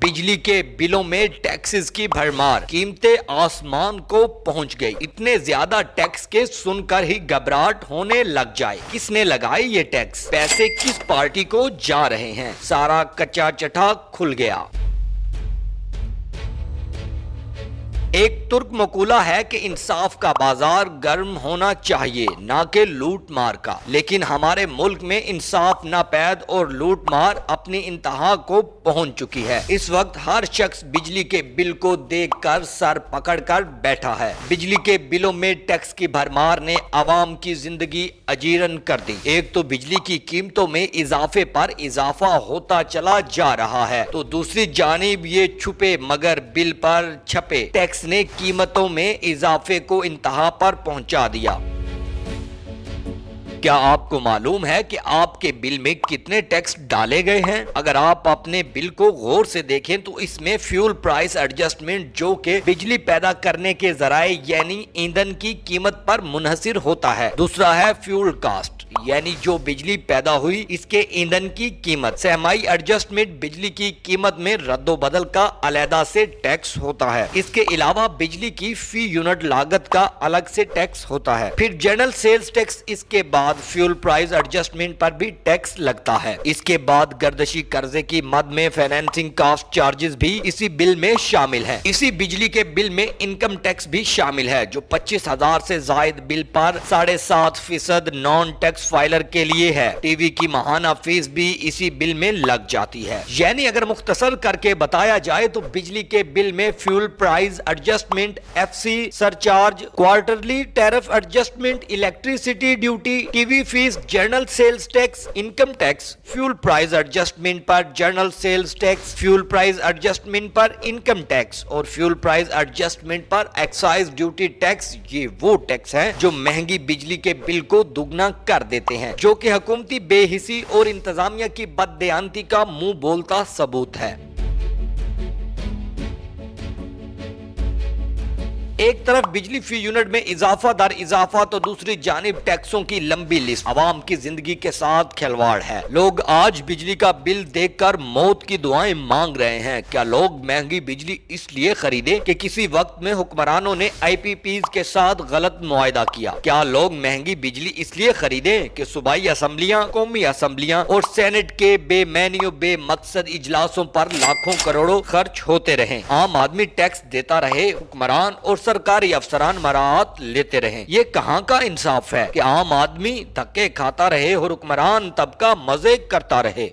बिजली के बिलों में टैक्सेस की भरमार, कीमतें आसमान को पहुंच गई। इतने ज्यादा टैक्स के सुनकर ही घबराहट होने लग जाए। किसने लगाए ये टैक्स, पैसे किस पार्टी को जा रहे हैं, सारा कच्चा चटा खुल गया। एक तुर्क मकूला है कि इंसाफ का बाजार गर्म होना चाहिए, ना कि लूट मार का। लेकिन हमारे मुल्क में इंसाफ नापैद और लूट मार अपनी इंतहा को पहुंच चुकी है। इस वक्त हर शख्स बिजली के बिल को देखकर सर पकड़कर बैठा है। बिजली के बिलों में टैक्स की भरमार ने आवाम की जिंदगी अजीरन कर दी। एक तो बिजली की कीमतों में इजाफे पर इजाफा होता चला जा रहा है, तो दूसरी जानिब ये छुपे मगर बिल पर छपे टैक्स ने कीमतों में इजाफे को इंतहा पर पहुंचा दिया। क्या आपको मालूम है कि आपके बिल में कितने टैक्स डाले गए हैं? अगर आप अपने बिल को गौर से देखें तो इसमें फ्यूल प्राइस एडजस्टमेंट, जो कि बिजली पैदा करने के जराए यानी ईंधन की कीमत पर मुनहसिर होता है। दूसरा है फ्यूल कास्ट, यानी जो बिजली पैदा हुई इसके ईंधन की कीमत। सहमाई एडजस्टमेंट, बिजली की कीमत में रद्दोबदल का अलहदा से टैक्स होता है। इसके अलावा बिजली की फी यूनिट लागत का अलग से टैक्स होता है। फिर जनरल सेल्स टैक्स, इसके बाद फ्यूल प्राइस एडजस्टमेंट पर भी टैक्स लगता है। इसके बाद गर्दशी कर्जे की मद में फाइनेंसिंग कास्ट चार्जेस भी इसी बिल में शामिल है। इसी बिजली के बिल में इनकम टैक्स भी शामिल है, जो 25,000 से जायद बिल पर 7.5% नॉन टैक्स फाइलर के लिए है। टीवी की माहाना फीस भी इसी बिल में लग जाती है। यानी अगर मुख्तसर करके बताया जाए तो बिजली के बिल में fuel price adjustment, FC surcharge, quarterly tariff adjustment, electricity duty, TV fees, general sales tax, income tax, fuel price adjustment पर general sales tax, fuel price adjustment पर इनकम टैक्स और फ्यूल प्राइस एडजस्टमेंट पर excise duty tax, ये वो tax हैं जो महंगी बिजली के बिल को दुगना कर देते हैं, जो कि हुकूमती बेहिसी और इंतजामिया की बददेयानती का मुंह बोलता सबूत है। एक तरफ बिजली फी यूनिट में इजाफा दर इजाफा, तो दूसरी जानिब टैक्सों की लंबी लिस्ट आवाम की जिंदगी के साथ खिलवाड़ है। लोग आज बिजली का बिल देखकर मौत की दुआएं मांग रहे हैं। क्या लोग महंगी बिजली इसलिए खरीदे कि किसी वक्त में हुक्मरानों ने IPPs के साथ गलत मुआहदा किया? क्या लोग महंगी बिजली इसलिए खरीदे कि सूबाई असम्बलियां, कौमी असम्बलियां और सेनेट के बेमैनियों बेमकसद इजलासों पर लाखों करोड़ों खर्च होते रहे? आम आदमी टैक्स देता रहे, हुक्मरान और सरकारी अफसरान मराहत लेते रहे। ये कहां का इंसाफ है कि आम आदमी धक्के खाता रहे और हुक्मरान तबका मजे करता रहे।